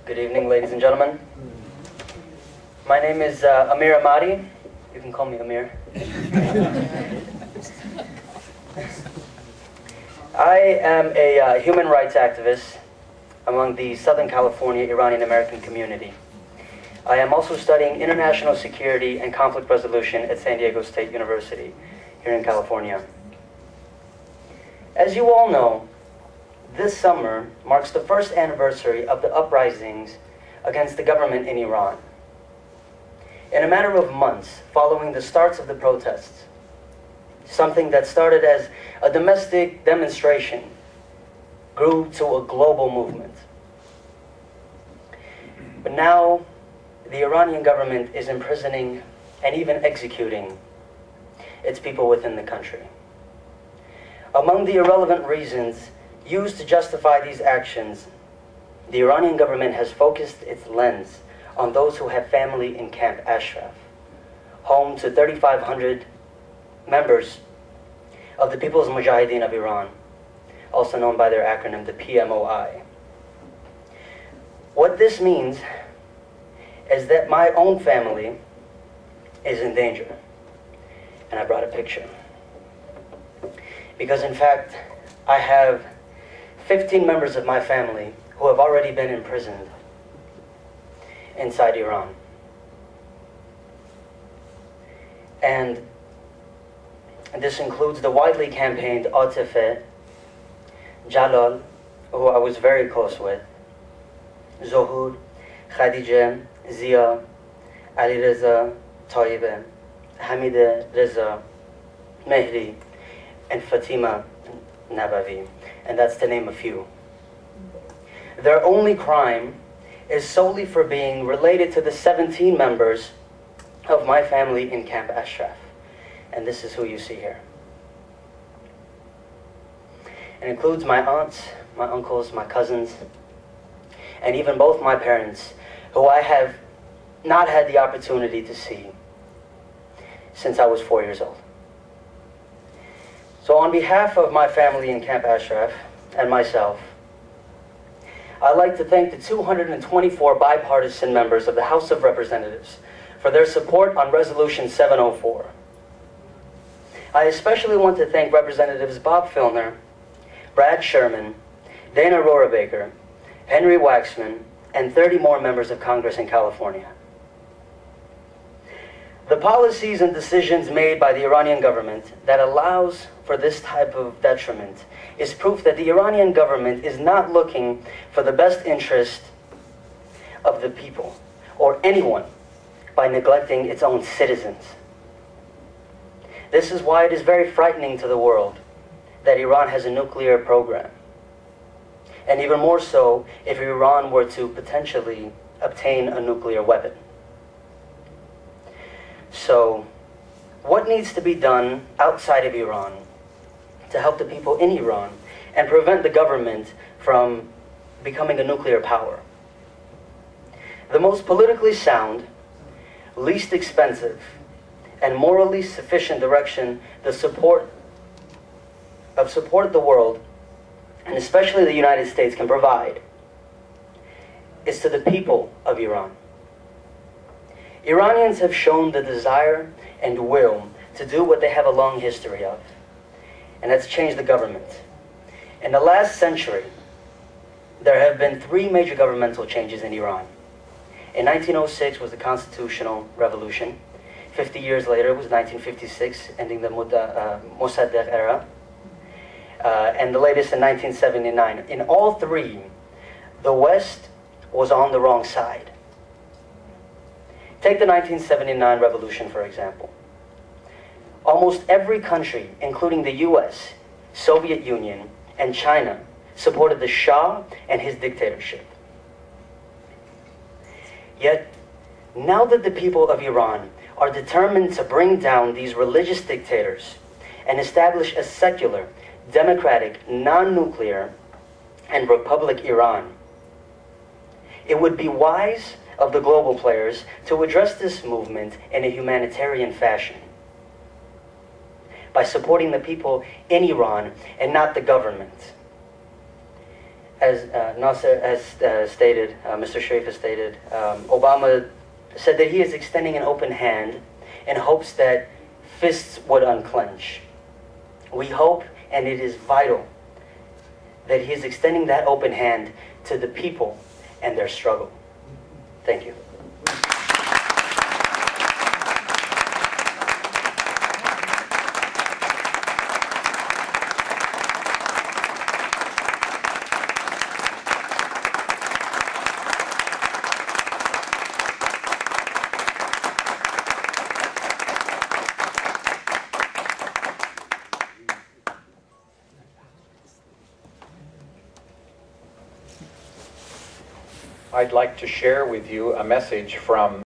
Good evening, ladies and gentlemen. My name is Amir Emadi. You can call me Amir. I am a human rights activist among the Southern California Iranian American community. I am also studying international security and conflict resolution at San Diego State University here in California. As you all know, this summer marks the first anniversary of the uprisings against the government in Iran. In a matter of months following the starts of the protests, something that started as a domestic demonstration grew to a global movement. But now, the Iranian government is imprisoning and even executing its people within the country. Among the irrelevant reasons used to justify these actions, the Iranian government has focused its lens on those who have family in Camp Ashraf, home to 3,500 members of the People's Mujahideen of Iran, also known by their acronym, the PMOI. What this means is that my own family is in danger. And I brought a picture. Because in fact, I have 15 members of my family who have already been imprisoned inside Iran. And this includes the widely campaigned Atifeh, Jalal, who I was very close with, Zohur, Khadija, Zia, Ali Reza, Tayyib, Hamid Reza, Mehdi, and Fatima Nabavi, and that's to name a few. Their only crime is solely for being related to the 17 members of my family in Camp Ashraf. And this is who you see here. It includes my aunts, my uncles, my cousins, and even both my parents, who I have not had the opportunity to see since I was 4 years old. So on behalf of my family in Camp Ashraf and myself, I'd like to thank the 224 bipartisan members of the House of Representatives for their support on Resolution 704. I especially want to thank Representatives Bob Filner, Brad Sherman, Dana Rohrabaker, Henry Waxman, and 30 more members of Congress in California. The policies and decisions made by the Iranian government that allows for this type of detriment is proof that the Iranian government is not looking for the best interest of the people or anyone by neglecting its own citizens. This is why it is very frightening to the world that Iran has a nuclear program. And even more so if Iran were to potentially obtain a nuclear weapon. So, what needs to be done outside of Iran to help the people in Iran and prevent the government from becoming a nuclear power? The most politically sound, least expensive, and morally sufficient direction the support the world, and especially the United States, can provide is to the people of Iran. Iranians have shown the desire and will to do what they have a long history of, and that's change the government. In the last century, there have been 3 major governmental changes in Iran. In 1906 was the Constitutional Revolution. 50 years later was 1956, ending the Mossadegh era. And the latest in 1979. In all 3, the West was on the wrong side. Take the 1979 revolution, for example. Almost every country, including the US, Soviet Union, and China, supported the Shah and his dictatorship. Yet, now that the people of Iran are determined to bring down these religious dictators and establish a secular, democratic, non-nuclear, and republic Iran, it would be wise of the global players to address this movement in a humanitarian fashion by supporting the people in Iran and not the government. as Nasser has stated, Mr. Sharif has stated, Obama said that he is extending an open hand in hopes that fists would unclench. We hope, and it is vital, that he is extending that open hand to the people and their struggle. Thank you. I'd like to share with you a message from